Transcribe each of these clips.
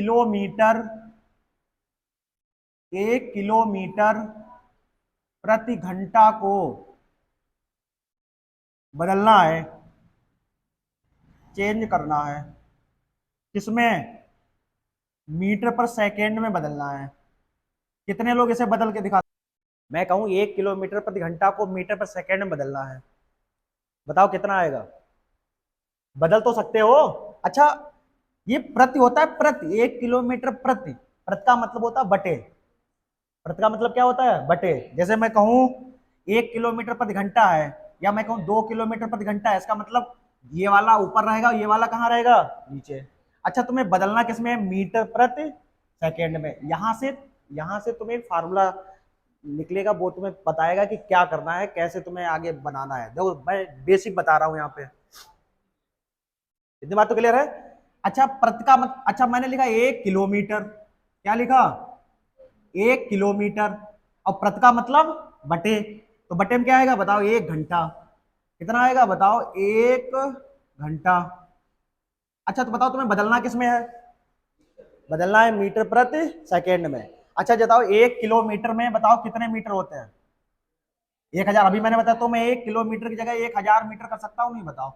Kilometre, 1 kilometre प्रति घंटा को बदलना है, चेंज करना है, किसमें? मीटर पर सेकेंड में बदलना है। कितने लोग इसे बदल के दिखा? मैं कहूं 1 किलोमीटर प्रति घंटा को मीटर पर सेकेंड में बदलना है, बताओ कितना आएगा? बदल तो सकते हो। अच्छा, ये प्रति होता है, प्रति, 1 किलोमीटर प्रति, प्रति का मतलब होता है बटे, प्रति का मतलब क्या होता है? बटे। जैसे मैं कहूं 1 किलोमीटर प्रति घंटा है, या मैं कहूं 2 किलोमीटर प्रति घंटा है, इसका मतलब ये वाला ऊपर रहेगा, ये वाला कहाँ रहेगा? नीचे। अच्छा, तुम्हें बदलना किसमें? मीटर प्रति सेकेंड में। यहां से तुम्हें फार्मूला निकलेगा, वो तुम्हें बताएगा कि क्या करना है, कैसे तुम्हें आगे बनाना है। देखो मैं बेसिक बता रहा हूं यहाँ पे, इतनी बात तो क्लियर है। अच्छा, प्रति का अच्छा मैंने लिखा 1 किलोमीटर, क्या लिखा? 1 किलोमीटर। और प्रति का मतलब बटे, तो बटे में क्या आएगा बताओ? 1 घंटा। कितना आएगा बताओ? 1 घंटा। अच्छा तो बताओ तुम्हें बदलना किसमें है? बदलना है मीटर प्रति सेकेंड में। अच्छा बताओ 1 किलोमीटर में बताओ कितने मीटर होते हैं? 1000। अभी मैंने बताया तो मैं 1 किलोमीटर की जगह 1000 मीटर कर सकता हूँ, नहीं? बताओ,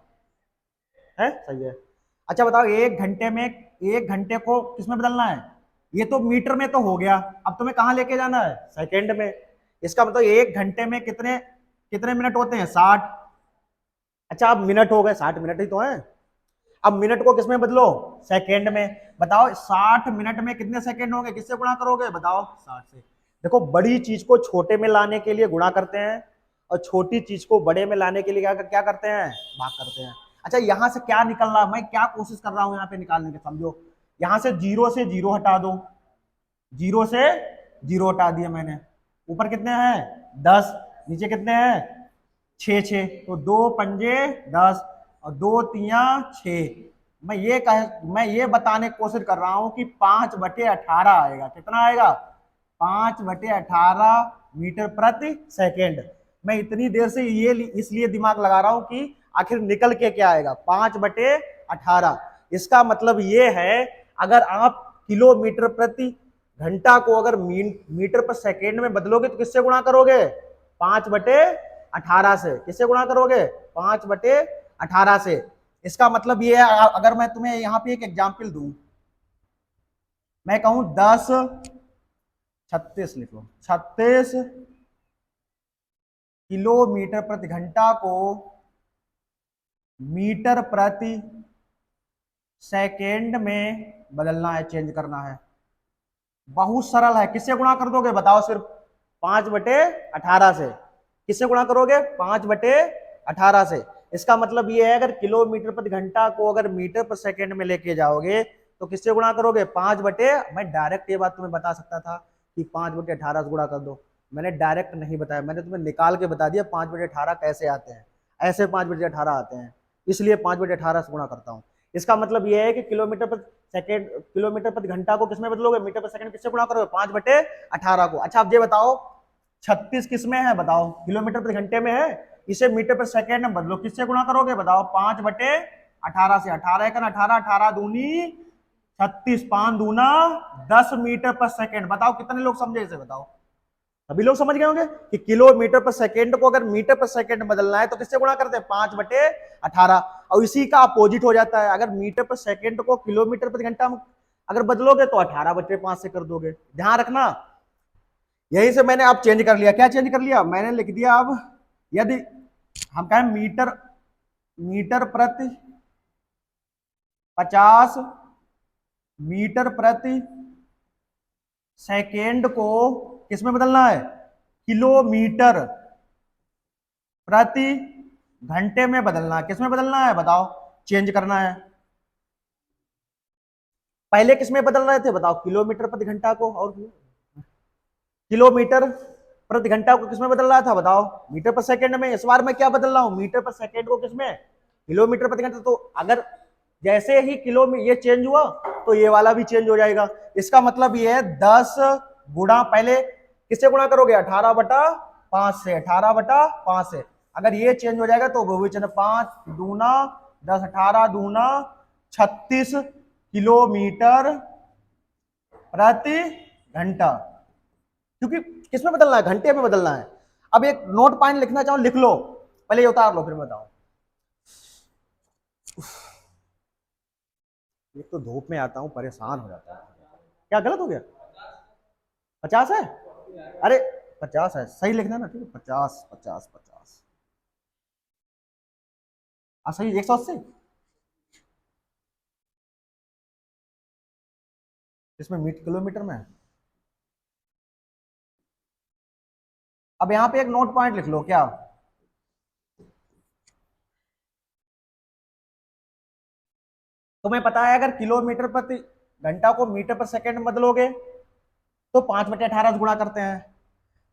है सही है। अच्छा बताओ 1 घंटे में, 1 घंटे को किसमें बदलना है? ये तो मीटर में तो हो गया, अब तुम्हें कहां लेके जाना है? सेकेंड में। इसका मतलब 1 घंटे में कितने कितने मिनट होते हैं? 60। अच्छा अब मिनट हो गए, 60 मिनट ही तो है। अब मिनट को किसमें बदलो? सेकेंड में। बताओ 60 मिनट में कितने सेकेंड होंगे? किससे गुणा करोगे बताओ? 60 से। देखो बड़ी चीज को छोटे में लाने के लिए गुणा करते हैं, और छोटी चीज को बड़े में लाने के लिए क्या करते हैं? भाग करते हैं। अच्छा यहां से क्या निकल रहा, मैं क्या कोशिश कर रहा हूं यहाँ पे निकालने की, समझो। यहां से जीरो हटा दो, जीरो से जीरो हटा दिया मैंने। ऊपर कितने हैं? 10। नीचे कितने हैं? 6 तो 2 पंजे 10 और 2 3 6। मैं ये बताने की कोशिश कर रहा हूं कि 5/18 आएगा। कितना आएगा? 5/18 मीटर प्रति सेकेंड। मैं इतनी देर से ये इसलिए दिमाग लगा रहा हूं कि आखिर निकल के क्या आएगा? 5/18। इसका मतलब ये है, अगर आप किलोमीटर प्रति घंटा को अगर मीटर पर सेकेंड में बदलोगे तो किससे गुणा करोगे? 5/18 से। किससे गुणा करोगे? 5/18 से। इसका मतलब ये है, अगर मैं तुम्हें यहाँ पे एक एग्जाम्पल दूं, मैं कहूं 36 लिख लो, 36 किलोमीटर प्रति घंटा को मीटर प्रति सेकेंड में बदलना है, चेंज करना है। बहुत सरल है। किससे गुणा कर दोगे बताओ? सिर्फ 5/18 से। किससे गुणा करोगे? 5/18 से। इसका मतलब ये है, अगर किलोमीटर प्रति घंटा को अगर मीटर पर सेकेंड में लेके जाओगे तो किससे गुणा करोगे? 5 मैं डायरेक्ट ये बात तुम्हें बता सकता था कि 5/18 से गुणा कर दो, मैंने डायरेक्ट नहीं बताया, मैंने तुम्हें निकाल के बता दिया 5/18 कैसे आते हैं। ऐसे 5/18 आते हैं, इसलिए 5/18 से गुणा करता हूँ। इसका मतलब यह है कि किलोमीटर पर सेकेंड, किलोमीटर प्रति घंटा को किसमें बदलोगे? मीटर पर सेकंड। किससे गुणा करोगे? 5/18 को। अच्छा अब ये बताओ 36 किसमें है बताओ? किलोमीटर प्रति घंटे में है। इसे मीटर पर सेकेंड में बदलो, किससे गुणा करोगे बताओ? 5/18 से। 18 1 18, 18 दूनी 36, 5 दूना 10 मीटर पर सेकेंड। बताओ कितने लोग समझे इसे? बताओ सभी लोग समझ गए होंगे कि किलोमीटर पर सेकेंड को अगर मीटर पर सेकेंड बदलना है तो किससे गुणा करते हैं? 5/18। और इसी का अपोजिट हो जाता है, अगर मीटर पर सेकेंड को किलोमीटर प्रति घंटा में अगर बदलोगे तो 18/5 से कर दोगे। ध्यान रखना, यहीं से मैंने अब चेंज कर लिया। क्या चेंज कर लिया? मैंने लिख दिया अब, यदि हम कहें मीटर प्रति 50 मीटर प्रति सेकेंड को किसमें बदलना है? किलोमीटर प्रति घंटे में बदलना है। किसमें बदलना है बताओ? चेंज करना है। पहले किसमें बदल रहे थे बताओ? किलोमीटर प्रति घंटा को, और किलोमीटर प्रति घंटा को किसमें बदल रहा था बताओ? मीटर पर सेकंड में। इस बार मैं क्या बदल रहा हूं? मीटर पर सेकंड को किसमें? किलोमीटर प्रति घंटा। तो अगर जैसे ही किलोमीटर ये चेंज हुआ तो ये वाला भी चेंज हो जाएगा। इसका मतलब ये है 10 गुणा, पहले किससे गुणा करोगे? 18/5 से। 18/5 से अगर ये चेंज हो जाएगा तो बहुवचन 5 दूना 10, 18 दूना 36 किलोमीटर प्रति घंटा, क्योंकि किसमें बदलना है, घंटे में बदलना है। अब एक नोट पॉइंट लिखना चाहो लिख लो, पहले ये उतार लो फिर बताओ। एक तो धूप में आता हूं परेशान हो जाता है, क्या गलत हो गया? 50 है? अरे 50 है, सही लिखना ना, ठीक है, 50 50 50। हाँ सही, 180। इसमें किलोमीटर में है। अब यहाँ पे एक नोट पॉइंट लिख लो, क्या तुम्हें पता है अगर किलोमीटर प्रति घंटा को मीटर पर सेकंड में बदलोगे तो 5/18 से गुणा करते हैं।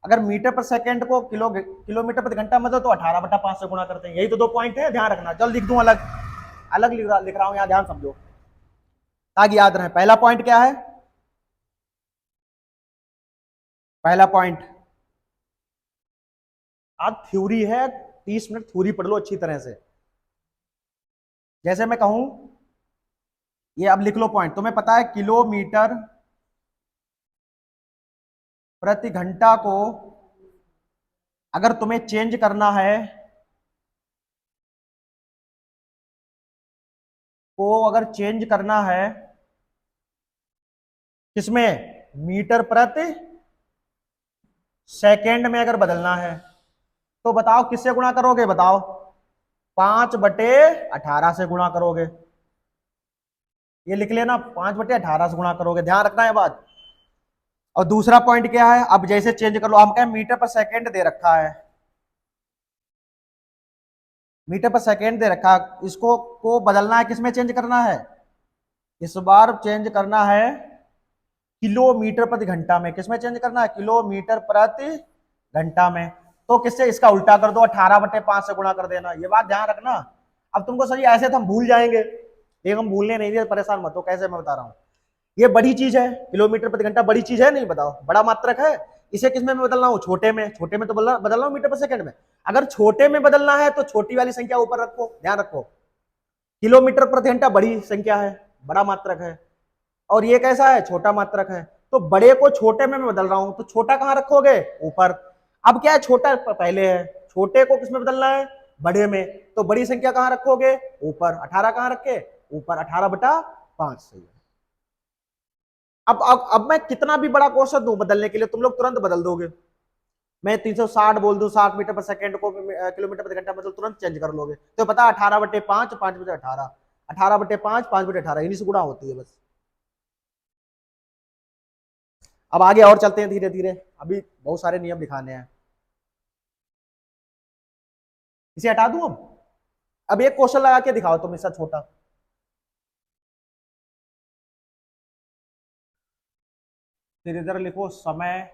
अगर मीटर पर सेकंड को किलोमीटर प्रति घंटा में बदलो तो 18/5 से गुणा करते हैं। यही तो दो पॉइंट है, ध्यान रखना। चल लिख दूं अलग, अलग लिख रहा हूं यहाँ, ध्यान समझो ताकि याद रहे। पहला पॉइंट क्या है? पहला पॉइंट, आज थ्योरी है, 30 मिनट थ्योरी पढ़ लो अच्छी तरह से। जैसे मैं कहूं, ये अब लिख लो पॉइंट, तुम्हें पता है किलोमीटर प्रति घंटा को अगर तुम्हें चेंज करना है, अगर चेंज करना है किसमें, मीटर प्रति सेकेंड में अगर बदलना है तो बताओ किससे गुणा करोगे, बताओ 5/18 से गुणा करोगे। ये लिख लेना, 5/18 से गुणा करोगे, ध्यान रखना है बात। और दूसरा पॉइंट क्या है, अब जैसे चेंज कर लो, हम कहें मीटर पर सेकेंड दे रखा है, मीटर पर सेकेंड दे रखा है, इसको को बदलना है, किसमें चेंज करना है, इस बार चेंज करना है किलोमीटर प्रति घंटा में। किसमें चेंज करना है, किलोमीटर प्रति घंटा में। तो किससे, इसका उल्टा कर दो, 18/5 से गुणा कर देना। ये बात ध्यान रखना। अब तुमको सही, ऐसे तो हम भूल जाएंगे, लेकिन हम भूलने नहीं दिए, परेशान मत हो। कैसे मैं बता रहा हूँ, ये बड़ी चीज है, किलोमीटर प्रति घंटा बड़ी चीज है, नहीं बताओ, बड़ा मात्रक है। इसे किसमें मैं बदलना हूँ, छोटे में। छोटे में तो बदल रहा हूँ मीटर पर सेकंड में। अगर छोटे में बदलना है तो छोटी वाली संख्या ऊपर रखो, ध्यान रखो। किलोमीटर प्रति घंटा बड़ी संख्या है, बड़ा मात्रक है, और ये कैसा है, छोटा मात्रक है। तो बड़े को छोटे में मैं बदल रहा हूं, तो छोटा कहां रखोगे, ऊपर। अब क्या है, छोटा पहले है, छोटे को किसमें बदलना है, बड़े में। तो बड़ी संख्या कहां रखोगे, ऊपर। 18 कहां रखे, ऊपर, 18/5 सही है। अब मैं कितना भी बड़ा क्वेश्चन दूं बदलने के लिए, तुम लोग तुरंत बदल दोगे। मैं 360 बोल दूं, 60 मीटर पर सेकंड को किलोमीटर प्रति घंटा, मतलब तुरंत चेंज कर लोगे। तो पता 18/5, 5/18, 18/5, 5/18, इन्हीं से गुणा होती है बस। अब आगे और चलते हैं धीरे धीरे, अभी बहुत सारे नियम दिखाने हैं। इसे हटा दूं अब एक क्वेश्चन लगा के दिखाओ तुम, इससे छोटा। फिर इधर लिखो समय,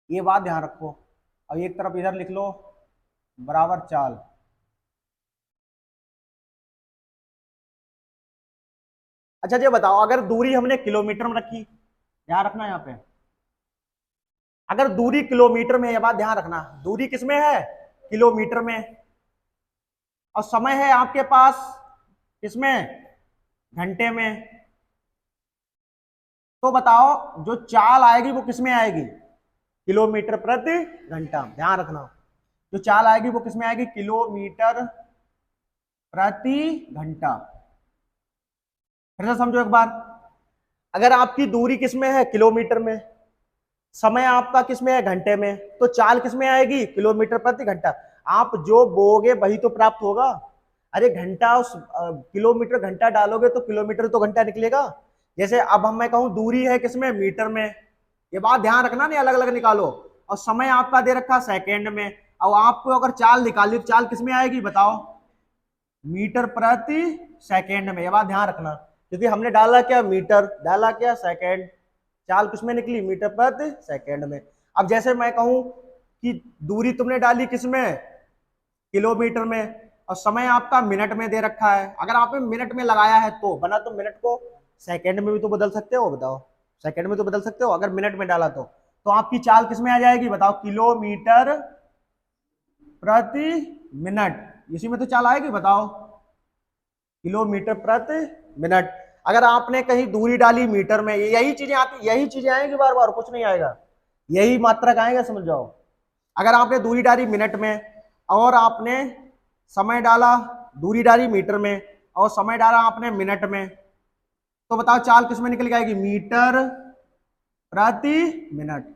ये बात ध्यान रखो। और एक तरफ इधर लिख लो बराबर चाल। अच्छा ये बताओ, अगर दूरी हमने किलोमीटर में रखी, ध्यान रखना यहाँ पे, अगर दूरी किलोमीटर में, ये बात ध्यान रखना, दूरी किसमें है, किलोमीटर में, और समय है आपके पास किसमें, घंटे में। तो बताओ जो चाल आएगी वो किसमें आएगी, किलोमीटर प्रति घंटा, ध्यान रखना। जो चाल आएगी वो किसमें आएगी, किलोमीटर प्रति घंटा। फिर से समझो एक बार, अगर आपकी दूरी किसमें है, किलोमीटर में, समय आपका किसमें है, घंटे में, तो चाल किसमें आएगी, किलोमीटर प्रति घंटा। आप जो बोगे वही तो प्राप्त होगा। अरे घंटा उस किलोमीटर घंटा डालोगे तो किलोमीटर तो घंटा निकलेगा। जैसे अब मैं कहूं दूरी है किसमें, मीटर में, ये बात ध्यान रखना, नहीं अलग अलग निकालो। और समय आपका दे रखा सेकेंड में, और आपको अगर चाल निकाली तो चाल किसमें आएगी बताओ, मीटर प्रति सेकेंड में। ये बात ध्यान रखना, क्योंकि हमने डाला क्या, मीटर, डाला क्या, सेकेंड, चाल किसमें निकली, मीटर प्रति सेकेंड में। अब जैसे मैं कहूं कि दूरी तुमने डाली किसमें, किलोमीटर में, और समय आपका मिनट में दे रखा है। अगर आपने मिनट में लगाया है तो बना, तो मिनट को सेकेंड में भी तो बदल सकते हो, बताओ, सेकेंड में तो बदल सकते हो अगर मिनट में डाला तो आपकी चाल किसमें आ जाएगी बताओ, किलोमीटर प्रति मिनट, इसी में तो चाल आएगी, बताओ, किलोमीटर प्रति मिनट। अगर आपने कहीं दूरी डाली मीटर में, यही चीजें आती, यही चीजें आएंगी बार बार, कुछ नहीं आएगा, यही मात्रक आएगा, समझ जाओ। अगर आपने दूरी डाली मिनट में और आपने समय डाला, दूरी डाली मीटर में और समय डाला आपने मिनट में, तो बताओ चाल किसमें निकल के आएगी? मीटर प्रति मिनट।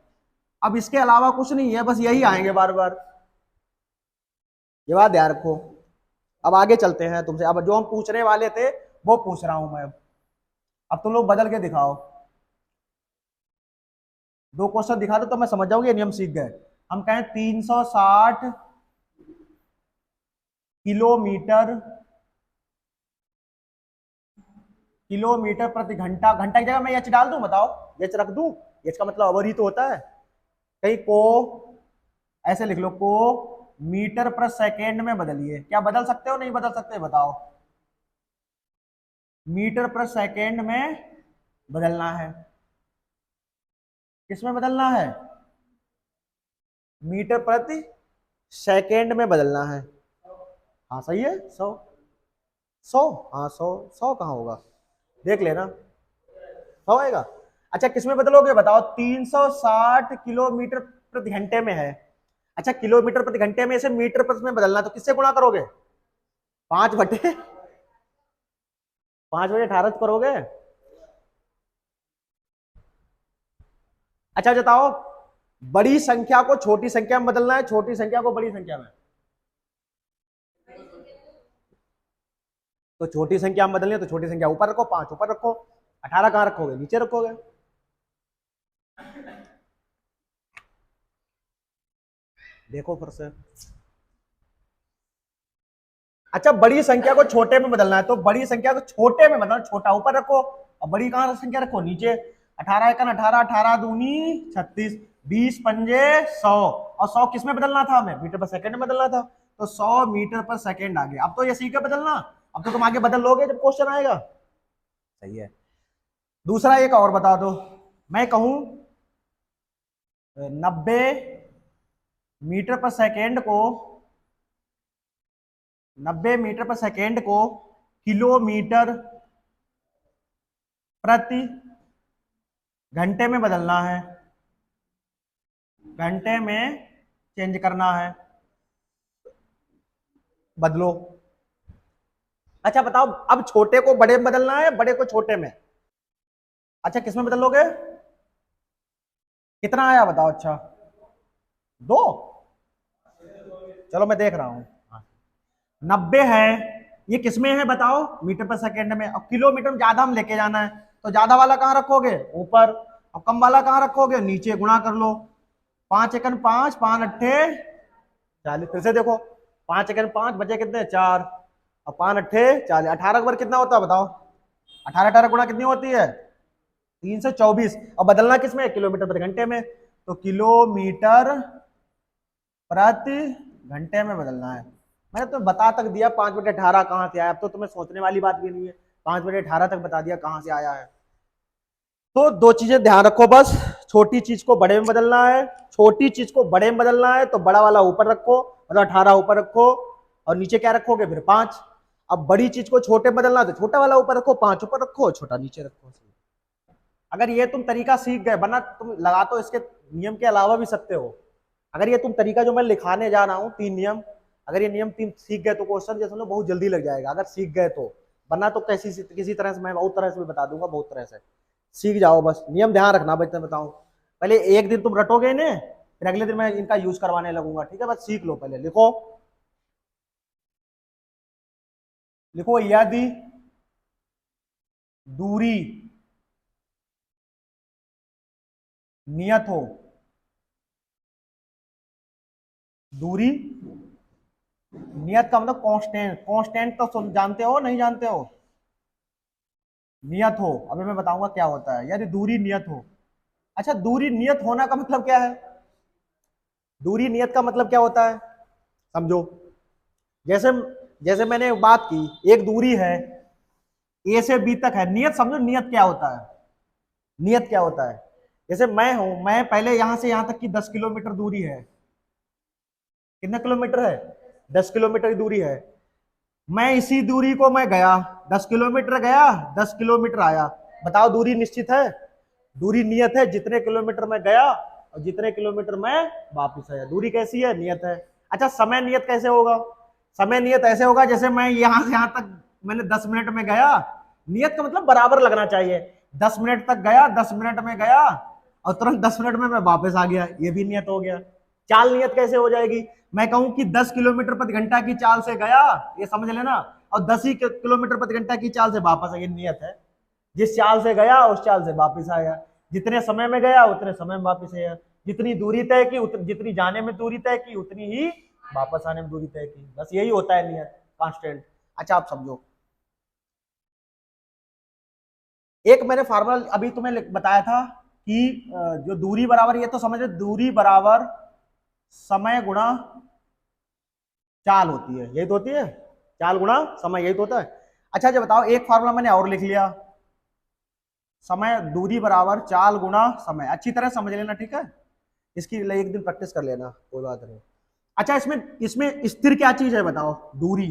अब इसके अलावा कुछ नहीं है, बस यही आएंगे बार बार, ये बात ध्यान रखो। अब आगे चलते हैं तुमसे, अब जो हम पूछने वाले थे वो पूछ रहा हूं मैं। अब तुम लोग बदल के दिखाओ, दो क्वेश्चन दिखा दो तो मैं समझ जाऊंगी, नियम सीख गए। हम कहें 360 किलोमीटर किलोमीटर प्रति घंटा, घंटा की जगह मैं एच डाल दूं, बताओ, एच रख दूं? एच का मतलब अवर ही तो होता है। कहीं को ऐसे लिख लो, को मीटर पर सेकेंड में बदलिए। क्या बदल सकते हो? नहीं बदल सकते, बताओ। मीटर पर सेकेंड में बदलना है। किसमें बदलना है? मीटर प्रति सेकेंड में बदलना है। हाँ सही है, 100। 100, हाँ 100। 100 कहाँ होगा, देख लेना, 100 आएगा। अच्छा किसमें बदलोगे बताओ? 360 किलोमीटर प्रति घंटे में है। अच्छा किलोमीटर प्रति घंटे में, इसे मीटर प्रति में बदलना, तो किससे गुणा करोगे? 5/18 करोगे। अच्छा बताओ, बड़ी संख्या को छोटी संख्या में बदलना है, छोटी संख्या को बड़ी संख्या में, तो छोटी संख्या में बदलनी है तो छोटी संख्या ऊपर रखो, 5 ऊपर रखो, 18 कहां रखोगे? नीचे रखोगे। देखो फिर से। अच्छा बड़ी संख्या को छोटे में बदलना है, तो बड़ी संख्या को छोटे में बदलना, छोटा ऊपर रखो और बड़ी कहां संख्या रखो? नीचे। 18 एकन 18, 18 दूनी 36, 20 पंजे 100, और 100 किस में बदलना था हमें? मीटर पर सेकंड में बदलना था, तो 100 मीटर पर सेकंड आ गया। अब तो ये सीख के बदलना, अब तो तुम आगे बदल लोगे जब क्वेश्चन आएगा। सही है। दूसरा एक और बता दो, मैं कहूं 90 मीटर पर सेकेंड को, 90 मीटर पर सेकेंड को किलोमीटर प्रति घंटे में बदलना है, घंटे में चेंज करना है, बदलो। अच्छा बताओ, अब छोटे को बड़े में बदलना है, बड़े को छोटे में। अच्छा किसमें बदलोगे? कितना आया बताओ? अच्छा 2, चलो मैं देख रहा हूं। 90 है, ये किसमें है बताओ? मीटर पर सेकेंड में। अब किलोमीटर में ज्यादा हम लेके जाना है, तो ज्यादा वाला कहां रखोगे? ऊपर। और कम वाला कहां रखोगे? नीचे। गुणा कर लो, 5 एकन 5, 5 अट्ठे 40। फिर से देखो, 5 एकन 5 बचे कितने? 4, और 5 अट्ठे 40। 18 का वर्ग कितना होता है बताओ? 18 18 गुणा कितनी होती है? 324। और बदलना किसमें? किलोमीटर प्रति घंटे में, तो किलोमीटर प्रति घंटे में बदलना है। मैंने तो बता तक दिया 5/18 कहां से आया, अब तो तुम्हें सोचने वाली बात भी नहीं है, 5/18 तक बता दिया कहां से आया है। तो दो चीजें ध्यान रखो बस, छोटी चीज को बड़े में बदलना है, छोटी चीज को बड़े में बदलना है तो बड़ा वाला ऊपर रखो, मतलब 18 ऊपर रखो, और नीचे क्या रखोगे? फिर 5। अब बड़ी चीज को छोटे में बदलना तो छोटा वाला ऊपर रखो, 5 ऊपर रखो, छोटा नीचे रखो। अगर ये तुम तरीका सीख गए, वरना तुम लगा तो इसके नियम के अलावा भी सकते हो। अगर ये तुम तरीका जो मैं लिखाने जा रहा हूँ 3 नियम, अगर ये नियम 3 सीख गए तो क्वेश्चन जैसे ना बहुत जल्दी लग जाएगा, अगर सीख गए तो। वरना तो किसी तरह से मैं बहुत तरह से भी बता दूंगा, बहुत तरह से सीख जाओ, बस नियम ध्यान रखना। बच्चे बताऊं, पहले एक दिन तुम रटोगे इन्हें, फिर अगले दिन मैं इनका यूज करवाने लगूंगा, ठीक है? बस सीख लो, पहले लिखो, लिखो यदि दूरी नियत हो, दूरी नियत का मतलब कांस्टेंट, कांस्टेंट तो जानते हो नहीं जानते हो? नियत हो, अभी मैं बताऊंगा क्या होता है यदि दूरी नियत हो। अच्छा दूरी नियत होना का मतलब क्या है? दूरी नियत का मतलब क्या होता है समझो। जैसे जैसे मैंने बात की, एक दूरी है ए से बी तक है, नियत समझो, नियत क्या होता है? नियत क्या होता है? जैसे मैं हूं, मैं पहले यहां से यहां तक की 10 किलोमीटर दूरी है, कितना किलोमीटर है? 10 किलोमीटर की दूरी है। मैं इसी दूरी को मैं गया, 10 किलोमीटर गया, 10 किलोमीटर आया। बताओ दूरी निश्चित है, दूरी नियत है, जितने किलोमीटर मैं गया और जितने किलोमीटर मैं वापस आया, दूरी कैसी है, नियत है। अच्छा समय नियत कैसे होगा? समय नियत ऐसे होगा जैसे मैं यहां से यहां तक मैंने 10 मिनट में गया, नियत का मतलब बराबर लगना चाहिए। 10 मिनट तक गया, 10 मिनट में गया और तुरंत 10 मिनट में मैं वापस आ गया, ये भी नियत हो गया। चाल नियत कैसे हो जाएगी? मैं कहूं कि 10 किलोमीटर प्रति घंटा की चाल से गया, ये समझ लेना, और 10 ही किलोमीटर प्रति घंटा की चाल से वापस, ये नियत है। जिस चाल से गया उस चाल से वापस आया, जितने समय में गया उतने समय में वापस आया, जितनी दूरी तय की जितनी जाने में दूरी तय की उतनी ही वापस आने में दूरी तय की, बस यही होता है नियत, कांस्टेंट। अच्छा आप समझो, एक मैंने फार्मूला अभी तुम्हें बताया था कि जो दूरी बराबर, ये तो समझ रहे, दूरी बराबर समय गुणा चाल होती है, यही तो होती है, चाल गुणा समय, यही तो होता है। अच्छा जब बताओ, एक फार्मूला मैंने और लिख लिया, समय दूरी बराबर चाल गुणा समय, अच्छी तरह समझ लेना, ठीक है, इसकी एक दिन प्रैक्टिस कर लेना, कोई बात नहीं। अच्छा इसमें इसमें स्थिर क्या चीज है बताओ? दूरी।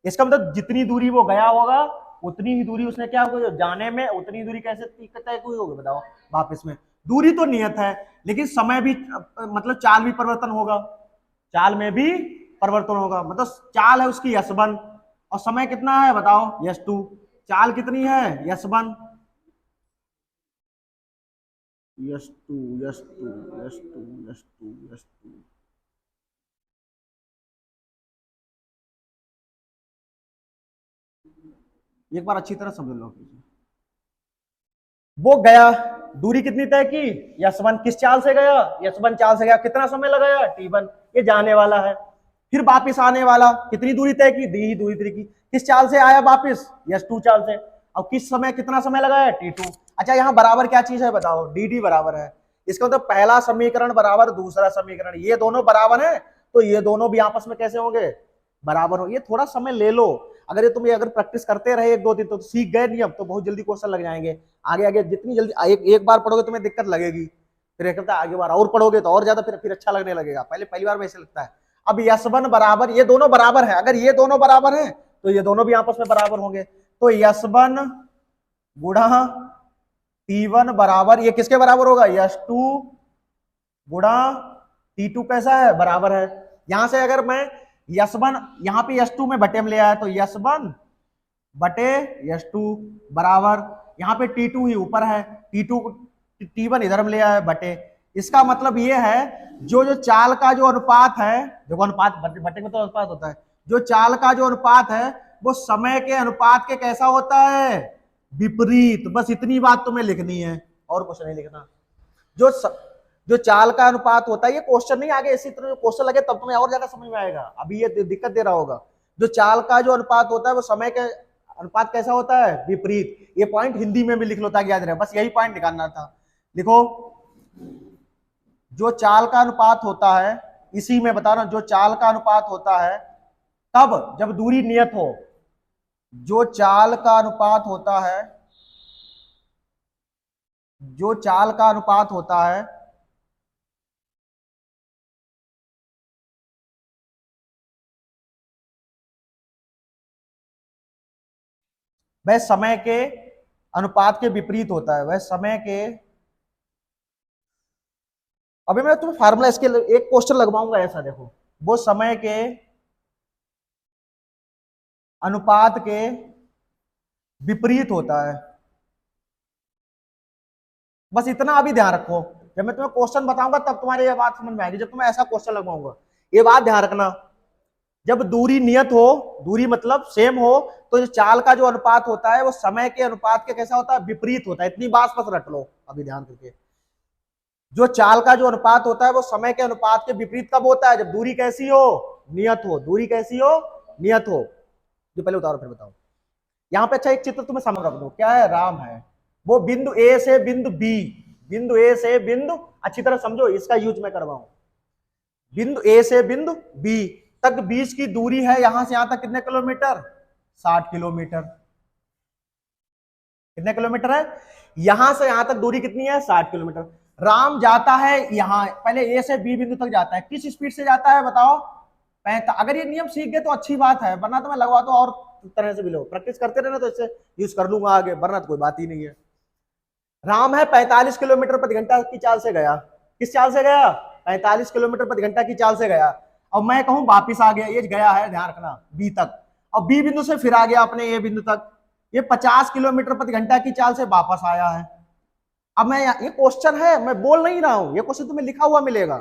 इसका मतलब जितनी दूरी वो गया होगा उतनी ही दूरी उसने क्या होगा जाने में, उतनी दूरी कैसे तय हुई होगी बताओ वापस में। दूरी तो नियत है, लेकिन समय भी मतलब चाल भी परिवर्तन होगा, चाल में भी परिवर्तन होगा, मतलब चाल है उसकी यस1 और समय कितना है बताओ, यस2। चाल कितनी है, यस1, यस2, यस2, यस2, यस2, यस2। एक बार अच्छी तरह समझ लो, वो गया, दूरी कितनी तय की, यस1, किस चाल से गया, यस1 चाल से गया, कितना समय लगाया, टी1, ये जाने वाला है। फिर वापिस आने वाला, कितनी दूरी तय की, दी ही दूरी तय की, किस चाल से आया वापिस, यस2 चाल से, अब किस समय कितना समय लगाया, टी2। अच्छा यहाँ बराबर क्या चीज है बताओ, डी डी बराबर है, इसका मतलब पहला समीकरण बराबर दूसरा समीकरण, ये दोनों बराबर है, तो ये दोनों भी आपस में कैसे होंगे, बराबर हो। ये थोड़ा समय ले लो, अगर ये तुम अगर प्रैक्टिस करते रहे एक दो दिन तो सीख गए नियम, तो बहुत जल्दी क्वेश्चन लग जाएंगे। आगे आगे जितनी जल्दी एक बार पढ़ोगे तुम्हें दिक्कत लगेगी, फिर एक हफ्ता आगे बार और पढ़ोगे तो और ज्यादा फिर अच्छा लगने लगेगा, पहले पहली बार में ऐसे लगता है। अब यस1 बराबर, ये दोनों बराबर है, अगर ये दोनों बराबर है तो ये दोनों भी आपस में बराबर होंगे, तो यस1 गुणा टी1 बराबर, ये किसके बराबर होगा, यस2 गुणा टी2 कैसा है, बराबर है। यहां से अगर मैं यस1 यहाँ पे यस2 में बटे में ले आया तो यस1 बटे यस2 बराबर, यहाँ पे टी2 ही ऊपर है, टी2 टी1 इधर में ले आया बटे। इसका मतलब ये है जो जो चाल का जो अनुपात है, देखो अनुपात बटे में तो अनुपात होता है, जो चाल का जो अनुपात है वो समय के अनुपात के कैसा होता है, विपरीत। बस इतनी बात तुम्हें लिखनी है और कुछ नहीं लिखना। जो जो चाल का अनुपात होता है, ये क्वेश्चन नहीं, आगे इसी तरह क्वेश्चन लगे तब तुम्हें और ज्यादा समझ में आएगा, अभी ये दिक्कत दे रहा होगा। जो चाल का जो अनुपात होता है वो समय के अनुपात कैसा होता है, विपरीत। ये पॉइंट हिंदी में भी लिख लो ताकि याद रहे, बस यही पॉइंट निकालना था। लिखो, जो चाल का अनुपात होता है, इसी में बता रहा हूं, जो चाल का अनुपात होता है तब जब दूरी नियत हो, जो चाल का अनुपात होता है, जो चाल का अनुपात होता है वह समय के अनुपात के विपरीत होता है, वह समय के, अभी मैं तुम्हें फार्मूला इसके एक क्वेश्चन लगवाऊंगा ऐसा, देखो, वो समय के अनुपात के विपरीत होता है। बस इतना अभी ध्यान रखो, जब मैं तुम्हें क्वेश्चन बताऊंगा तब तुम्हारी ये बात समझ में आएगी, जब तुम्हें ऐसा क्वेश्चन लगवाऊंगा ये बात ध्यान रखना। जब दूरी नियत हो, दूरी मतलब सेम हो, तो जो चाल का जो अनुपात होता है वो समय के अनुपात के कैसा होता है, विपरीत होता है। इतनी बात बस रख लो अभी ध्यान करके, जो चाल का जो अनुपात होता है वो समय के अनुपात के विपरीत कब होता है, जब दूरी कैसी हो, नियत हो। दूरी कैसी हो, नियत हो। जो पहले उतारो फिर बताओ। यहाँ पे अच्छा एक चित्र तुम्हें समझ रख दो, क्या है, राम है, वो बिंदु ए से बिंदु बी, बिंदु ए से बिंदु, अच्छी तरह समझो इसका यूज मैं करवाऊं, बिंदु ए से बिंदु बी तक बीच की दूरी है, यहां से यहां तक कितने किलोमीटर, 60 किलोमीटर। कितने किलोमीटर है, यहां से यहां तक दूरी कितनी है, 60 किलोमीटर। राम जाता है यहां, पहले ए से बी बिंदु तक जाता है, किस स्पीड से जाता है बताओ, अगर ये नियम सीख गए तो अच्छी बात है, वरना तो मैं लगवा तो और तरह से भी लो, प्रैक्टिस करते रहना तो इससे यूज कर लूंगा आगे, वरना तो कोई बात ही नहीं है। राम है 45 किलोमीटर प्रति घंटा की चाल से गया। किस चाल से गया? 45 किलोमीटर प्रति घंटा की चाल से गया। अब मैं कहूं वापिस आ गया, ये गया है, ध्यान रखना, बी तक। अब बी बिंदु से फिर आ गया अपने ए बिंदु तक। ये 50 किलोमीटर प्रति घंटा की चाल से वापस आया है। अब मैं ये क्वेश्चन है, मैं बोल नहीं रहा हूं, ये क्वेश्चन तुम्हें लिखा हुआ मिलेगा।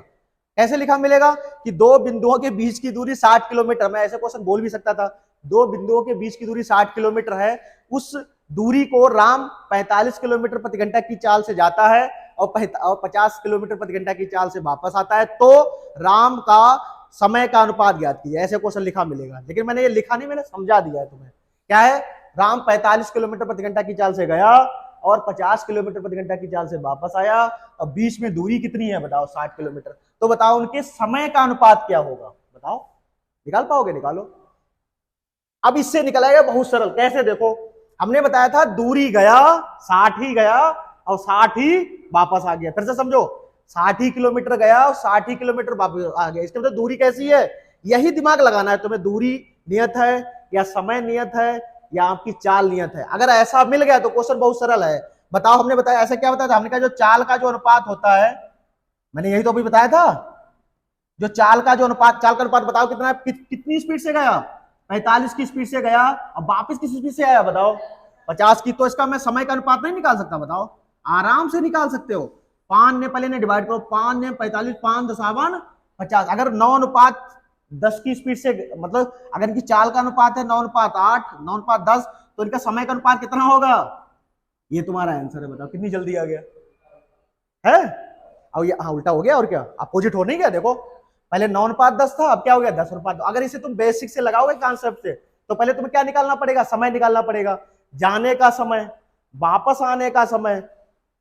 कैसे लिखा मिलेगा? कि दो बिंदुओं के बीच की दूरी 60 किलोमीटर, मैं ऐसे क्वेश्चन बोल भी सकता था, दो बिंदुओं के बीच की दूरी 60 किलोमीटर है, उस दूरी को राम 45 किलोमीटर प्रति घंटा की चाल से जाता है और 50 किलोमीटर प्रति घंटा की चाल से वापस आता है, तो राम का समय का अनुपात ज्ञात कीजिए। ऐसे क्वेश्चन लिखा मिलेगा, लेकिन मैंने ये लिखा नहीं, मैंने समझा दिया है तुम्हें। क्या है? राम 45 किलोमीटर प्रति घंटा की चाल से गया और 50 किलोमीटर प्रति घंटा की चाल से वापस आया, और बीच में दूरी कितनी है बताओ? 60 किलोमीटर। तो बताओ उनके समय का अनुपात क्या होगा? बताओ, निकाल पाओगे? निकालो। अब इससे निकल आएगा बहुत सरल। कैसे? देखो, हमने बताया था दूरी गया 60 ही गया और 60 ही वापस आ गया। फिर से समझो, 60 ही किलोमीटर गया और 60 ही किलोमीटर वापस आ गया। इसके मतलब दूरी कैसी है, यही दिमाग लगाना है तुम्हें। दूरी नियत है या समय नियत है या आपकी चाल नियत है? अगर ऐसा मिल गया तो क्वेश्चन बहुत सरल है। बताओ, हमने बताया ऐसा क्या बताया था? हमने कहा जो चाल का जो अनुपात होता है, मैंने यही तो अभी बताया था, जो चाल का अनुपात बताओ कितना है, कितनी स्पीड से गया? 45 की स्पीड से गया और वापस किस स्पीड से आया बताओ? 50 की। तो इसका मैं समय का अनुपात नहीं निकाल सकता? बताओ, आराम से निकाल सकते हो। 5 ने पहले ने डिवाइड करो, 5 ने 45, 5 दशावन 50। अगर 9 अनुपात 10 की स्पीड से, मतलब अगर इनकी चाल का अनुपात है 9 अनुपात 8, 9 अनुपात 10, तो इनका समय का अनुपात कितना होगा? ये तुम्हारा आंसर है। बताओ कितनी जल्दी आ गया है? और ये हाँ उल्टा हो गया, और क्या अपोजिट हो नहीं गया? देखो, पहले 9 अनुपात 10 था, अब क्या हो गया? 10 अनुपात 2। अगर इसे तुम बेसिक से लगाओगे कॉन्सेप्ट से, तो पहले तुम्हें क्या निकालना पड़ेगा? समय निकालना पड़ेगा, जाने का समय, वापस आने का समय,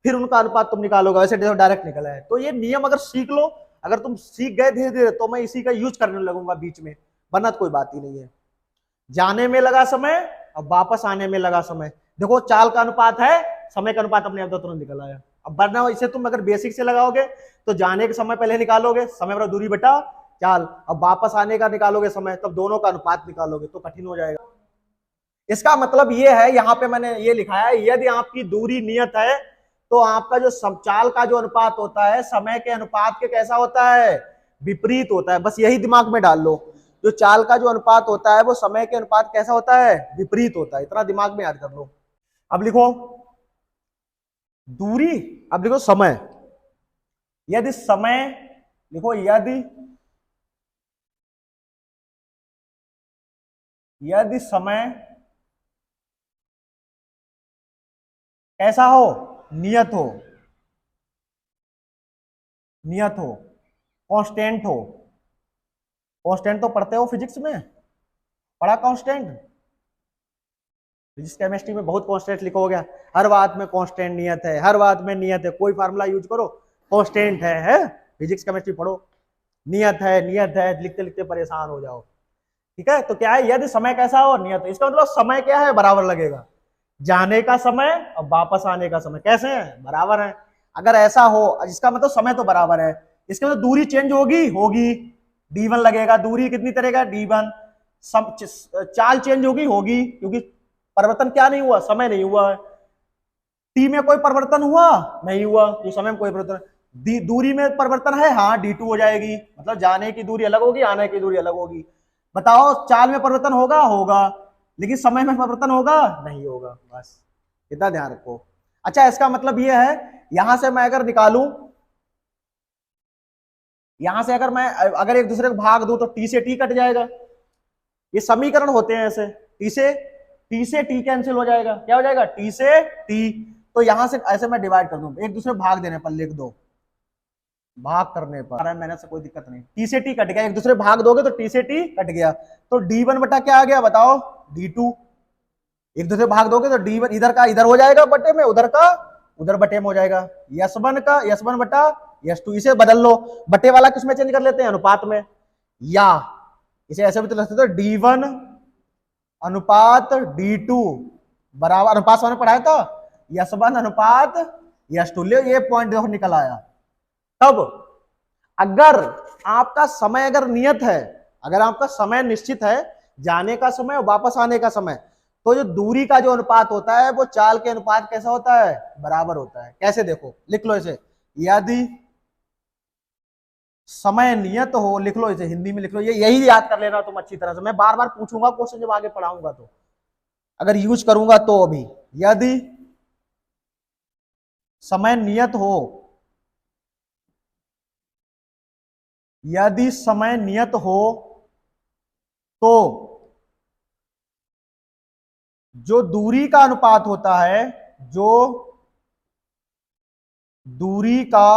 फिर उनका अनुपात तुम निकालोगे। वैसे डायरेक्ट निकला है। तो ये नियम अगर सीख लो, अगर तुम सीख गए धीरे धीरे, तो मैं इसी का यूज करने लगूंगा बीच में, वरना कोई बात ही नहीं है। जाने में लगा समय और वापस आने में लगा समय। देखो, चाल का अनुपात है, समय का अनुपात अपने आप तुरंत निकल आया। अब वरना इसे तुम अगर बेसिक से लगाओगे तो जाने का समय पहले निकालोगे, समय बराबर दूरी बटा चाल, अब वापस आने का निकालोगे समय, तब दोनों का अनुपात निकालोगे, तो कठिन हो जाएगा। इसका मतलब ये है, यहाँ पे मैंने ये लिखा है, यदि आपकी दूरी नियत है तो आपका जो चाल का जो अनुपात होता है समय के अनुपात के कैसा होता है? विपरीत होता है। बस यही दिमाग में डाल लो, जो चाल का जो अनुपात होता है वो समय के अनुपात कैसा होता है? विपरीत होता है। इतना दिमाग में याद कर लो। अब लिखो दूरी, अब लिखो समय। यदि समय, लिखो यदि समय कैसा हो? नियत हो, नियत हो, कांस्टेंट हो। कांस्टेंट तो पढ़ते हो फिजिक्स में, पढ़ा कांस्टेंट? फिजिक्स केमिस्ट्री में बहुत कांस्टेंट लिखा हो गया, हर बात में कांस्टेंट नियत है, हर बात में नियत है, कोई फार्मूला यूज करो कांस्टेंट है? फिजिक्स केमिस्ट्री पढ़ो, नियत है, नियत है, लिखते लिखते परेशान हो जाओ। ठीक है? तो क्या है, यदि समय कैसा हो? नियत। इसका मतलब समय क्या है? बराबर लगेगा, जाने का समय और वापस आने का समय कैसे है? बराबर है। अगर ऐसा हो, इसका मतलब समय तो बराबर है, इसका मतलब दूरी चेंज होगी, होगी, d1 लगेगा। दूरी कितनी तरह का? d1। चाल चेंज होगी, होगी, क्योंकि परिवर्तन क्या नहीं हुआ? समय नहीं हुआ है। टी में कोई परिवर्तन हुआ? नहीं हुआ, तो समय में कोई परिवर्तन। दूरी में परिवर्तन है, हाँ, d2 हो जाएगी, मतलब जाने की दूरी अलग होगी, आने की दूरी अलग होगी। बताओ, चाल में परिवर्तन होगा? होगा, लेकिन समय में परिवर्तन होगा? नहीं होगा। बस इतना ध्यान रखो। अच्छा, इसका मतलब यह है, यहां से मैं अगर निकालूं, यहां से अगर मैं अगर एक दूसरे को भाग दूं तो टी से टी कट जाएगा। ये समीकरण होते हैं ऐसे, टी से टी कैंसिल हो जाएगा। क्या हो जाएगा? टी से टी। तो यहां से ऐसे मैं डिवाइड कर दूं, एक दूसरे भाग देने पर लिख दो, भाग करने पर मैंने से कोई दिक्कत नहीं। टी से टी कट गया, एक दूसरे भाग दोगे तो टी से टी कट गया, तो d1 बटा क्या आ गया बताओ? d2। एक दूसरे भाग दोगे तो d1 इधर का इधर हो जाएगा बटे में, उधर का उधर बटे में हो जाएगा। s1 का s1 बटा s2। इसे बदल लो, बटे वाला किसमें चेंज कर लेते हैं? अनुपात में। या इसे ऐसे भी तो लिख सकते हो, d1 अनुपात d2 बराबर, अनुपात मैंने पढ़ाया था, s1 अनुपात s2। ले, ये पॉइंट देखो निकल आया। तब अगर आपका समय अगर नियत है अगर आपका समय निश्चित है, जाने का समय और वापस आने का समय, तो जो दूरी का जो अनुपात होता है वो चाल के अनुपात कैसा होता है, बराबर होता है। कैसे, देखो लिख लो इसे, यदि समय नियत हो, लिख लो इसे हिंदी में लिख लो, ये यही याद कर लेना तुम अच्छी तरह से, मैं बार बार पूछूंगा क्वेश्चन जब आगे पढ़ाऊंगा, तो अगर यूज करूंगा तो अभी, यदि समय नियत हो, यदि समय नियत हो तो जो दूरी का अनुपात होता है, जो दूरी का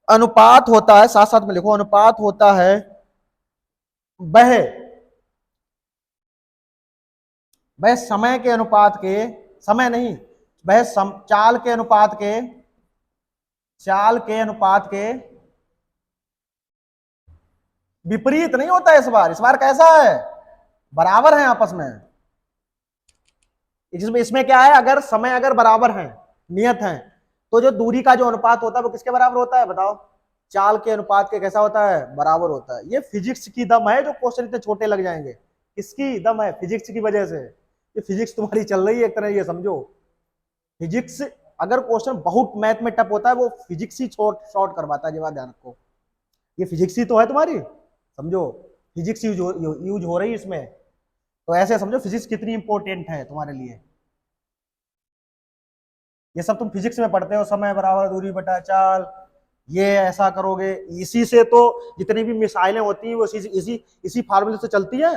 अनुपात होता है, साथ साथ में लिखो, अनुपात होता है, वह वह समय के अनुपात के, समय नहीं, वह चाल के अनुपात के, चाल के अनुपात के विपरीत नहीं होता है। इस बार कैसा है, बराबर है आपस में। इसमें क्या है, अगर समय अगर बराबर है, नियत है, तो जो दूरी का जो अनुपात होता है वो किसके बराबर होता है, बताओ, चाल के अनुपात के कैसा होता है, बराबर होता है। ये फिजिक्स की दम है, जो क्वेश्चन इतने छोटे लग जाएंगे, किसकी दम है, फिजिक्स की वजह से। ये फिजिक्स तुम्हारी चल रही है एक तरह, ये समझो, फिजिक्स अगर क्वेश्चन बहुत मैथ में टफ होता है, वो फिजिक्स ही शॉर्ट करवाता है, ये बात ध्यान रखो। ये फिजिक्स ही तो है तुम्हारी, समझो, फिजिक्स यूज हो रही है इसमें, तो ऐसे समझो फिजिक्स कितनी इंपॉर्टेंट है तुम्हारे लिए। ये सब तुम फिजिक्स में पढ़ते हो, समय बराबर दूरी बटा चाल, ये ऐसा करोगे, इसी से तो जितनी भी मिसाइलें होती हैं वो इसी फार्मूले से चलती है,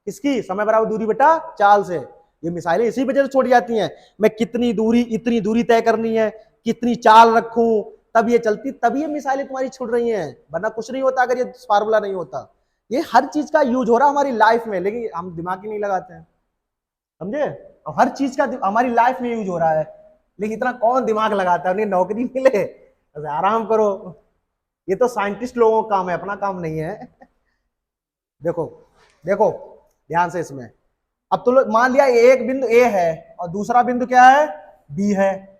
किसकी, समय बराबर दूरी बटा चाल से। ये मिसाइलें इसी वजह से छोड़ी जाती हैं, मैं कितनी दूरी, इतनी दूरी तय करनी है, कितनी चाल रखूं, तब ये चलती, तभी ये मिसाइलें तुम्हारी छुड़ रही हैं, वरना कुछ नहीं होता अगर ये फार्मूला नहीं होता। ये हर चीज का यूज हो रहा है हमारी लाइफ में, लेकिन हम दिमाग ही नहीं लगाते हैं, समझे। और हर चीज का हमारी लाइफ में यूज हो रहा है, लेकिन इतना कौन दिमाग लगाता है, उन्हें नौकरी मिले, आराम करो, ये तो साइंटिस्ट लोगों का काम है, अपना काम नहीं है। देखो देखो ध्यान से इसमें, अब तो मान लिया एक बिंदु ए है और दूसरा बिंदु क्या है, बी है।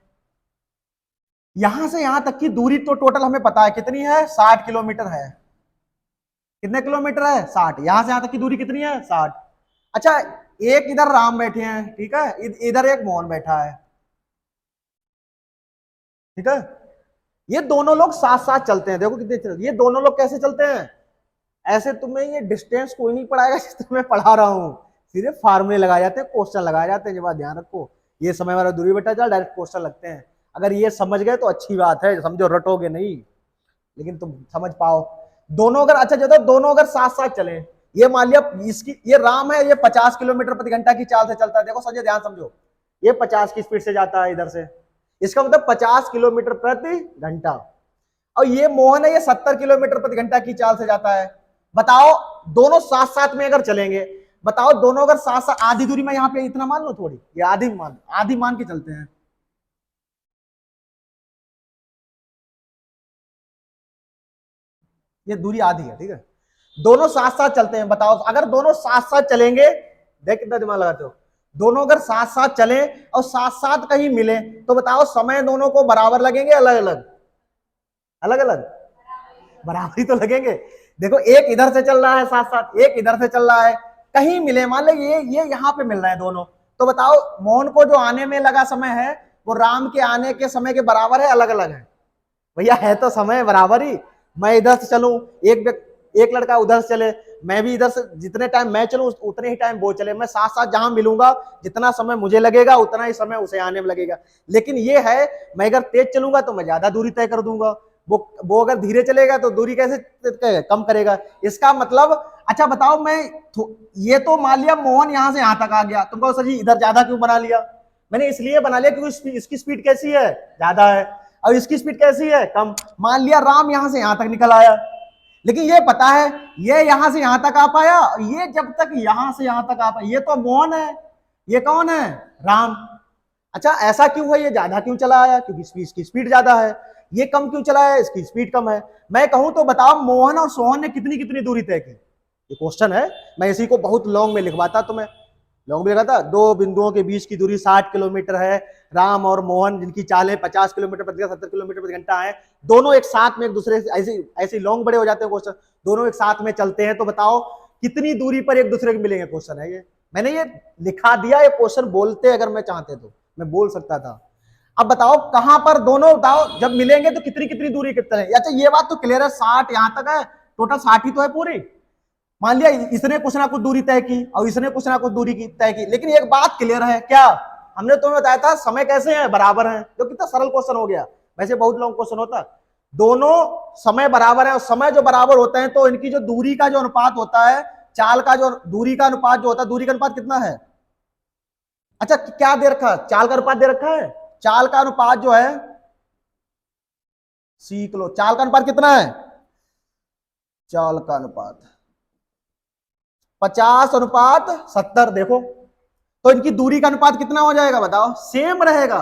यहां से यहां तक की दूरी तो टोटल हमें पता है कितनी है, 60 किलोमीटर है। कितने किलोमीटर है, 60। यहां से यहां तक की दूरी कितनी है, 60। अच्छा, एक इधर राम बैठे हैं, ठीक है, इधर एक मोहन बैठा है, ठीक है। ये दोनों लोग साथ साथ चलते हैं, देखो कितने चलते, ये दोनों लोग कैसे चलते हैं, ऐसे तुम्हें ये डिस्टेंस कोई नहीं पढ़ाएगा जिस मैं पढ़ा रहा हूं, सीधे फार्मूले लगाए जाते हैं, क्वेश्चन लगाए जाते हैं, ये बात ध्यान रखो। ये समय वाला दूरी बेटा चल, डायरेक्ट क्वेश्चन लगते हैं, अगर ये समझ गए तो अच्छी बात है, समझो, रटोगे नहीं, लेकिन तुम समझ पाओ। दोनों अगर, अच्छा जब दोनों अगर साथ साथ चले, ये मान लिया इसकी, ये राम है, ये 50 किलोमीटर प्रति घंटा की चाल से चलता है, देखो संजय ध्यान समझो, ये 50 की स्पीड से जाता है इधर से, इसका मतलब 50 किलोमीटर प्रति घंटा, और ये मोहन है, ये 70 किलोमीटर प्रति घंटा की चाल से जाता है। बताओ दोनों साथ साथ में अगर चलेंगे, बताओ दोनों अगर साथ साथ, आधी दूरी में यहां पे इतना मान लो, थोड़ी ये आधी मान के चलते हैं, ये दूरी आधी है, ठीक है, दोनों साथ साथ चलते हैं। बताओ अगर दोनों साथ साथ चलेंगे, देख कितना दिमाग लगाते हो, दोनों अगर साथ साथ चले और साथ साथ कहीं मिले, तो बताओ समय दोनों को बराबर लगेंगे, अलग अलग, अलग अलग, बराबर ही तो लगेंगे। देखो एक इधर से चल रहा है साथ साथ, एक इधर से चल रहा है, कहीं मिले, मान लो ये यहाँ पे मिल रहे हैं दोनों, तो बताओ मोहन को जो आने में लगा समय है वो राम के आने के समय के बराबर है, अलग अलग है, भैया है तो समय बराबर ही। मैं इधर से चलूं, एक लड़का उधर से चले, मैं भी इधर से, जितने टाइम मैं चलूं उतने ही टाइम वो चले, मैं साथ साथ जहां मिलूंगा, जितना समय मुझे लगेगा उतना ही समय उसे आने में लगेगा। लेकिन ये है, मैं अगर तेज चलूंगा तो मैं ज्यादा दूरी तय कर दूंगा, वो अगर धीरे चलेगा तो दूरी कैसे कम करेगा, इसका मतलब। अच्छा बताओ, मैं ये तो मान लिया मोहन यहां से यहां तक आ गया, तुम कहो सर जी इधर ज्यादा क्यों बना लिया, मैंने इसलिए बना लिया क्योंकि इसकी स्पीड कैसी है, ज्यादा है, और इसकी स्पीड कैसी है, कम। मान लिया राम यहां से यहां तक निकल आया, लेकिन ये पता है ये यहां से यहां तक आ पाया, ये जब तक यहां से यहां तक आ पाया, ये तो मोहन है, ये कौन है, राम। अच्छा ऐसा क्यों है, ये ज्यादा क्यों चला आया, क्योंकि इसकी स्पीड ज्यादा है, ये कम क्यों चला है, इसकी स्पीड कम है। मैं कहूं तो बताओ मोहन और सोहन ने कितनी कितनी दूरी तय की, ये क्वेश्चन है, मैं इसी को बहुत लॉन्ग में लिखवाता तुम्हें, लॉन्ग भी लिखा था। दो बिंदुओं के बीच की दूरी 60 किलोमीटर है। राम और मोहन जिनकी चालें 50 किलोमीटर प्रति घंटा 70 किलोमीटर प्रति घंटा है, दोनों एक साथ में एक दूसरे से ऐसे ऐसे लॉन्ग बड़े हो जाते हैं क्वेश्चन, दोनों एक साथ में चलते हैं, तो बताओ कितनी दूरी पर एक दूसरे को मिलेंगे, क्वेश्चन है ये। मैंने ये लिखा दिया, ये क्वेश्चन बोलते अगर मैं चाहते तो मैं बोल सकता था। अब बताओ कहां पर दोनों, बताओ जब मिलेंगे तो कितनी कितनी दूरी कितना है। अच्छा ये बात तो क्लियर है, 60 यहां तक है, टोटल 60 ही तो है पूरी। मान लिया इसने कुछ ना कुछ दूरी तय की और इसने कुछ ना कुछ दूरी की तय की, लेकिन एक बात क्लियर है क्या, हमने तुम्हें बताया था समय कैसे है, बराबर है, तो कितना सरल क्वेश्चन हो गया। वैसे बहुत लॉन्ग क्वेश्चन होता, दोनों समय बराबर है, और समय जो बराबर होते हैं तो इनकी जो दूरी का जो अनुपात होता है, चाल का जो दूरी का अनुपात जो होता है, दूरी का अनुपात कितना है। अच्छा क्या दे रखा है, चाल का अनुपात दे रखा है, चाल का अनुपात जो है सीख लो, चाल का अनुपात कितना है, चाल का अनुपात 50:70। देखो तो इनकी दूरी का अनुपात कितना हो जाएगा बताओ, सेम रहेगा,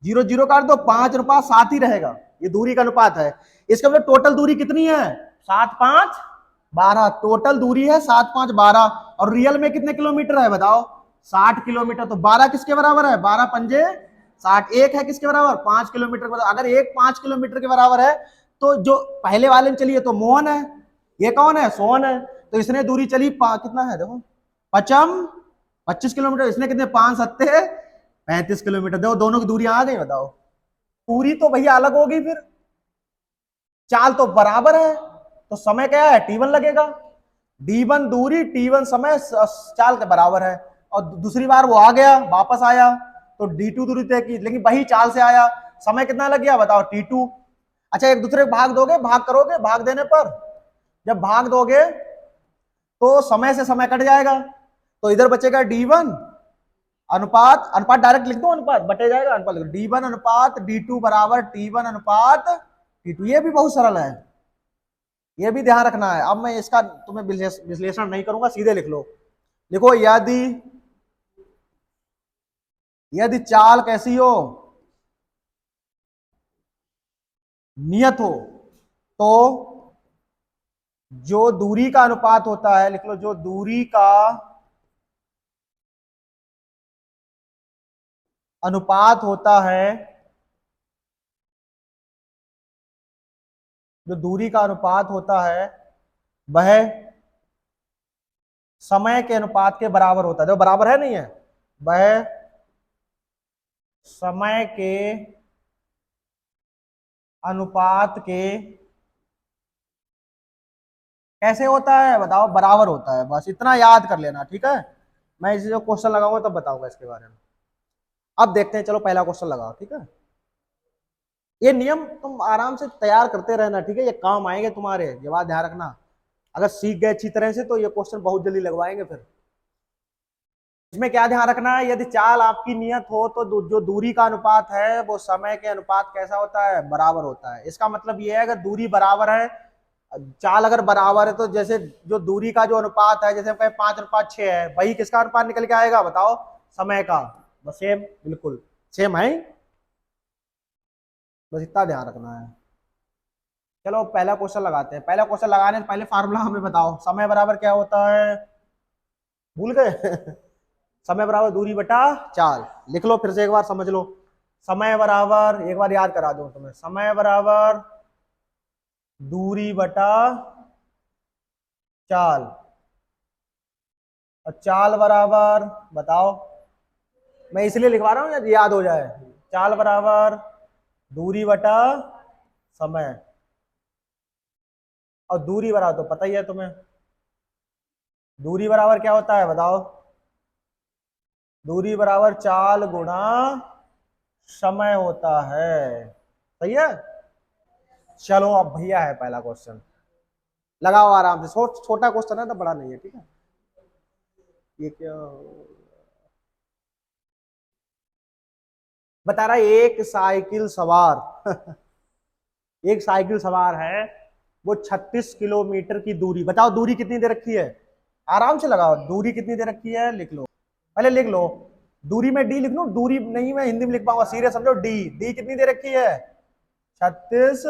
0 0 काट दो, 5:7 ही रहेगा, ये दूरी का अनुपात है। इसका मतलब टोटल दूरी कितनी है, 7 5 12, टोटल दूरी है 7 5 12, और रियल में कितने किलोमीटर है बताओ, 60 किलोमीटर। तो 12 किसके बराबर है, 12 पंजे 60, एक है किसके बराबर, 5 किलोमीटर। अगर एक 5 किलोमीटर के बराबर है तो जो पहले वाले में चलिए तो मोहन है, ये कौन है, सोहन है, तो इसने दूरी चली कितना है देखो, 25 किलोमीटर, इसने कितने 5 7 35 किलोमीटर। देखो दोनों की दूरी आ गई, बताओ दूरी तो भैया अलग होगी, फिर चाल तो बराबर है, तो समय क्या है, T1 लगेगा, D1 दूरी T1 समय चाल के बराबर है। और दूसरी बार वो आ गया वापस आया तो D2 दूरी तय की, लेकिन वही चाल से आया, समय कितना लग गया बताओ, T2। अच्छा एक दूसरे को भाग दोगे, भाग करोगे, भाग देने पर जब भाग दोगे तो समय से समय कट जाएगा, तो इधर बचेगा D1 अनुपात, अनुपात डायरेक्ट लिख दो, अनुपात बटे जाएगा, अनुपात लिख दो, D1 अनुपात D2 बराबर T1 अनुपात T2। ये भी बहुत सरल है, ये भी ध्यान रखना है। अब मैं इसका तुम्हें विश्लेषण नहीं करूंगा, सीधे लिख लो। लिखो यदि यदि चाल कैसी हो, नियत हो, तो जो दूरी का अनुपात होता है, लिख लो, जो दूरी का अनुपात होता है, जो दूरी का अनुपात होता है वह समय के अनुपात के बराबर होता है। जो बराबर है नहीं है, वह समय के अनुपात के कैसे होता है बताओ, बराबर होता है, बस इतना याद कर लेना, ठीक है। मैं इसे जो क्वेश्चन लगाऊंगा तब बताऊंगा इसके बारे में। अब देखते हैं, चलो पहला क्वेश्चन लगाओ, ठीक है। ये नियम तुम आराम से तैयार करते रहना, ठीक है, ये काम आएंगे तुम्हारे, ये बात ध्यान रखना। अगर सीख गए अच्छी तरह से तो ये क्वेश्चन बहुत जल्दी लगवाएंगे। फिर इसमें क्या ध्यान रखना है, यदि चाल आपकी नियत हो तो जो दूरी का अनुपात है वो समय के अनुपात कैसा होता है, बराबर होता है। इसका मतलब ये है अगर दूरी बराबर है, चाल अगर बराबर है, तो जैसे जो दूरी का जो अनुपात है, जैसे हम कहें 5:6 है, वही किसका अनुपात निकल के आएगा बताओ, समय का। बस सेम, बिल्कुल सेम है, बस इतना ध्यान रखना है। चलो पहला क्वेश्चन लगाते हैं। पहला क्वेश्चन लगाने से पहले फार्मूला हमें बताओ, समय बराबर क्या होता है, भूल गए समय बराबर दूरी बटा चाल। लिख लो फिर से एक बार, समझ लो। समय बराबर, एक बार याद करा दूं तुम्हें, समय बराबर दूरी बटा चाल, और चाल बराबर बताओ, मैं इसलिए लिखवा रहा हूं याद हो जाए, चाल बराबर दूरी बटा समय, और दूरी बराबर तो पता ही है तुम्हें, दूरी बराबर क्या होता है बताओ, दूरी बराबर चाल गुणा समय होता है, सही है। चलो अब भैया है पहला क्वेश्चन, लगाओ आराम से, छोटा क्वेश्चन है तो बड़ा नहीं है, ठीक है। ये क्या बता रहा है, एक साइकिल सवार एक साइकिल सवार है, वो 36 किलोमीटर की दूरी, बताओ दूरी कितनी दे रखी है, आराम से लगाओ, दूरी कितनी दे रखी है, लिख लो, पहले लिख लो। दूरी में डी लिख लो, दूरी नहीं मैं हिंदी में लिख पाऊंगा, सीरियस समझो, डी डी कितनी दे रखी है, 36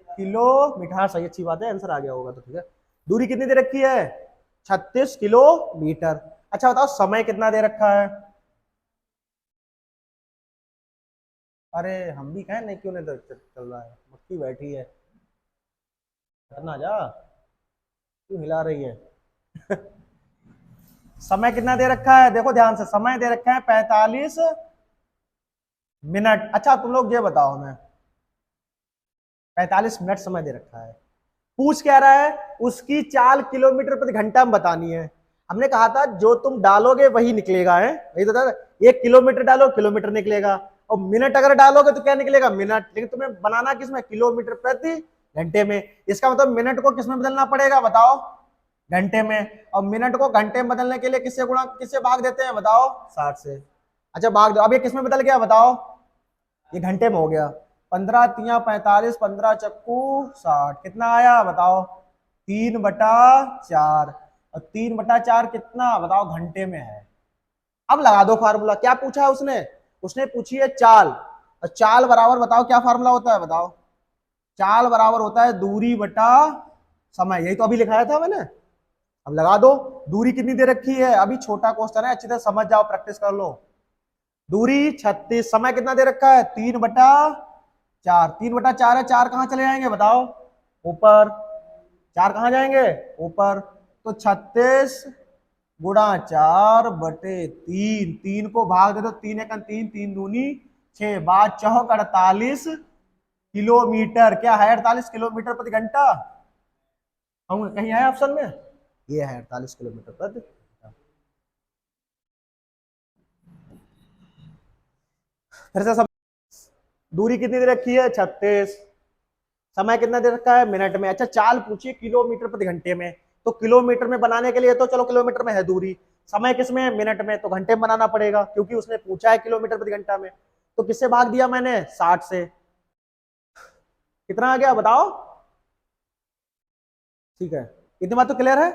किलोमीटर। हाँ सही, अच्छी बात है, आंसर आ गया होगा तो ठीक है। दूरी कितनी दे रखी है, 36 किलोमीटर। अच्छा बताओ समय कितना दे रखा है? अरे हम भी कहें नहीं, क्यों नहीं चल रहा है, मक्खी बैठी है, करना जा, क्यों हिला रही है? समय कितना दे रखा है, देखो ध्यान से, समय दे रखा है 45 मिनट। अच्छा तुम लोग ये बताओ, हमें 45 मिनट समय दे रखा है, पूछ क्या रहा है, उसकी चाल किलोमीटर प्रति घंटा में बतानी है। हमने कहा था जो तुम डालोगे वही निकलेगा, है वही तो था। 1 किलोमीटर डालो किलोमीटर निकलेगा, और मिनट अगर डालोगे तो क्या निकलेगा, मिनट। लेकिन तुम्हें बनाना किसमें, किलोमीटर प्रति घंटे में। इसका मतलब मिनट को किसमें बदलना पड़ेगा, बताओ, घंटे में। और मिनट को घंटे में बदलने के लिए किससे गुणा, किससे भाग देते हैं, बताओ, 60 से। अच्छा भाग दो, अब ये किसमें बदल गया बताओ, ये घंटे में हो गया। 15 × 3 = 45, 15 × 4 = 60, कितना आया बताओ, 3/4। और 3/4 कितना बताओ, घंटे में है। अब लगा दो फार्मूला, क्या पूछा है उसने, उसने पूछी है चाल। और चाल बराबर बताओ क्या फार्मूला होता है, बताओ, चाल बराबर होता है दूरी बटा समय, यही तो अभी लिखाया था मैंने। अब लगा दो, दूरी कितनी दे रखी है, अभी छोटा क्वेश्चन है, अच्छी तरह समझ जाओ, प्रैक्टिस कर लो। दूरी 36, समय कितना दे रखा है, 3/4। 3/4 है, 4 कहां चले जाएंगे बताओ, ऊपर। 4 कहां जाएंगे, ऊपर। तो 36 × 4/3, 3 को भाग दे दो, 3 × 1 = 3, 3 दूनी 6, 5×4 = 48 किलोमीटर। क्या है, 48 किलोमीटर प्रति घंटा। कहीं आया ऑप्शन में, ये है 48 किलोमीटर प्रति घंटा। फिर से दूरी कितनी दे रखी है, 36, समय कितना दे रखा है, मिनट में। अच्छा चाल पूछिए किलोमीटर प्रति घंटे में, तो किलोमीटर में बनाने के लिए तो चलो किलोमीटर में है दूरी, समय किसमें है, मिनट में, तो घंटे में बनाना पड़ेगा, क्योंकि उसने पूछा है किलोमीटर प्रति घंटा में। तो किससे भाग दिया मैंने, 60 से। कितना आ गया बताओ, ठीक है, इतनी बात तो क्लियर है।